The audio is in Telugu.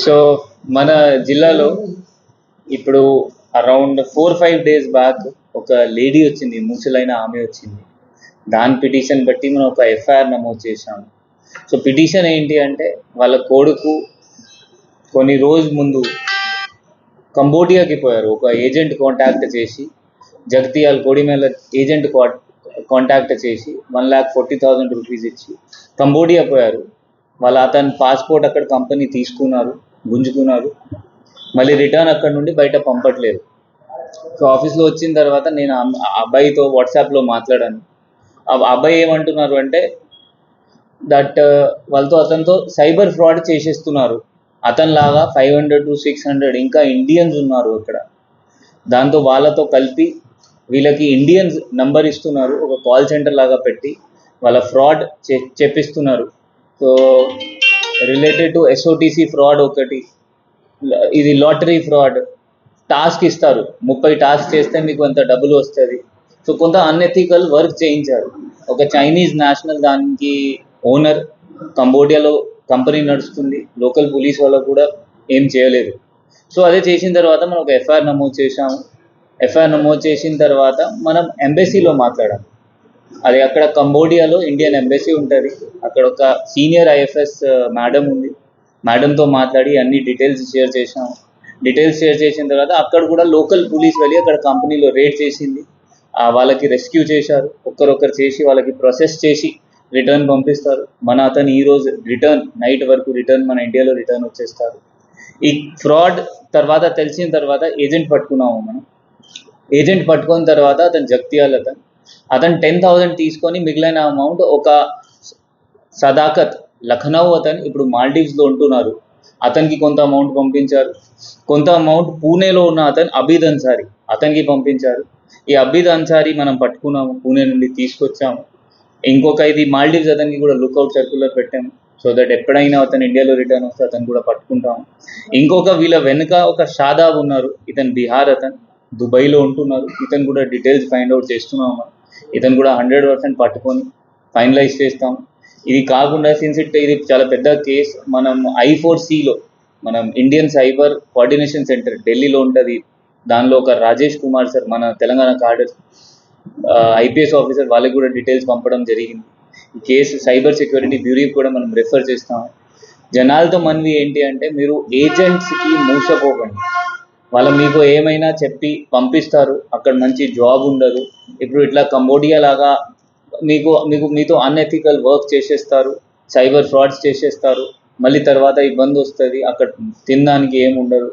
సో మన జిల్లాలో ఇప్పుడు అరౌండ్ 4-5 డేస్ బ్యాక్ ఒక లేడీ వచ్చింది, ముసలైన ఆమె వచ్చింది. దాని పిటిషన్ బట్టి మనం ఒక ఎఫ్ఐఆర్ నమోదు చేశాము. సో పిటిషన్ ఏంటి అంటే, వాళ్ళ కొడుకు కొన్ని రోజు ముందు కంబోడియాకి పోయారు. ఒక ఏజెంట్ కాంటాక్ట్ చేసి, జగతియాల్ కోడిమేల ఏజెంట్ కాంటాక్ట్ చేసి 1,40,000 రూపీస్ ఇచ్చి కంబోడియా పోయారు. అతని పాస్పోర్ట్ అక్కడ కంపెనీ తీసుకున్నారు, గుంజుకున్నారు. మళ్ళీ రిటర్న్ అక్కడ నుండి బయట పంపట్లేదు. సో ఆఫీస్లో వచ్చిన తర్వాత నేను ఆ అబ్బాయితో వాట్సాప్లో మాట్లాడాను. ఆ అబ్బాయి ఏమంటున్నారు అంటే దట్ అతనితో సైబర్ ఫ్రాడ్ చేసేస్తున్నారు. అతనిలాగా 500 to 600 ఇంకా ఇండియన్స్ ఉన్నారు అక్కడ. దాంతో వాళ్ళతో కలిపి వీళ్ళకి ఇండియన్స్ నంబర్ ఇస్తున్నారు, ఒక కాల్ సెంటర్ లాగా పెట్టి వాళ్ళ ఫ్రాడ్ చెప్పిస్తున్నారు. So related to SOTC fraud ఒకటి, ఇది లాటరీ ఫ్రాడ్. టాస్క్ ఇస్తారు, 30 టాస్క్ చేస్తే మీకు అంత డబ్బులు వస్తుంది. సో కొంత అన్ఎథికల్ వర్క్ చేయించారు. ఒక చైనీస్ నేషనల్ దానికి ఓనర్, కంబోడియాలో కంపెనీ నడుస్తుంది, లోకల్ పోలీస్ వాళ్ళకు కూడా ఏం చేయలేదు. సో అదే చేసిన తర్వాత మనం ఒక ఎఫ్ఐఆర్ నమోదు చేశాము. ఎఫ్ఐఆర్ నమోదు చేసిన తర్వాత మనం ఎంబసీలో మాట్లాడాం. అది అక్కడ కంబోడియాలో ఇండియన్ ఎంబసీ ఉంటుంది. అక్కడ ఒక సీనియర్ ఐఎఫ్ఎస్ మేడం ఉంది. మేడంతో మాట్లాడి అన్ని డీటెయిల్స్ షేర్ చేశాము. డీటెయిల్స్ షేర్ చేసిన తర్వాత అక్కడ కూడా లోకల్ పోలీస్ వెళ్ళి అక్కడ కంపెనీలో రేడ్ చేసింది. వాళ్ళకి రెస్క్యూ చేశారు. ఒక్కరొక్కరు చేసి వాళ్ళకి ప్రాసెస్ చేసి రిటర్న్ పంపిస్తారు. అతను ఈరోజు రిటర్న్ నైట్ వరకు మన ఇండియాలో రిటర్న్ వచ్చేస్తారు. ఈ ఫ్రాడ్ తర్వాత తెలిసిన తర్వాత ఏజెంట్ పట్టుకున్నాము మనం. ఏజెంట్ పట్టుకున్న తర్వాత అతను జగతియాల్ అతను 10,000 తీసుకొని మిగిలిన అమౌంట్ ఒక సదాకత్ లఖనౌ అతను ఇప్పుడు మాల్డీవ్స్లో ఉంటున్నారు, అతనికి కొంత అమౌంట్ పంపించారు. కొంత అమౌంట్ పూణేలో ఉన్న అతను అబీద్ అన్సారీ అతనికి పంపించారు. ఈ అబీద్ అన్సారీ మనం పట్టుకున్నాము, పూణే నుండి తీసుకొచ్చాము. ఇంకొక ఇది మాల్డీవ్స్ అతనికి కూడా లుక్అవుట్ సర్క్యులర్ పెట్టాము. సో దట్ ఎప్పుడైనా అతను ఇండియాలో రిటర్న్ వస్తే అతను కూడా పట్టుకుంటాము. ఇంకొక వీళ్ళ వెనుక ఒక షాదాబ్ ఉన్నారు, ఇతను బీహార్, అతను దుబాయ్లో ఉంటున్నారు. ఇతను కూడా డీటెయిల్స్ ఫైండ్ అవుట్ చేస్తున్నాము. ఇతను కూడా 100% పట్టుకొని ఫైనలైజ్ చేస్తాము. ఇది కాకుండా సిన్స్ ఇది చాలా పెద్ద కేసు, మనం I4Cలో మనం ఇండియన్ సైబర్ కోఆర్డినేషన్ సెంటర్ ఢిల్లీలో ఉంటుంది. దానిలో ఒక రాజేష్ కుమార్ సార్, మన తెలంగాణ కార్డర్ ఐపీఎస్ ఆఫీసర్, వాళ్ళకి కూడా డీటెయిల్స్ పంపడం జరిగింది. ఈ కేసు సైబర్ సెక్యూరిటీ బ్యూరోకి కూడా మనం రెఫర్ చేస్తాము. జనాలతో మనవి ఏంటి అంటే, మీరు ఏజెంట్స్కి మోసపోకండి. వాళ్ళు మీకు ఏమైనా చెప్పి పంపిస్తారు, అక్కడ మంచి జాబ్ ఉండదు. ఇప్పుడు ఇట్లా కంబోడియా లాగా మీతో అన్ఎథికల్ వర్క్ చేసేస్తారు, సైబర్ ఫ్రాడ్స్ చేసేస్తారు. మళ్ళీ తర్వాత ఇబ్బంది వస్తుంది, అక్కడ తినడానికి ఏముండదు.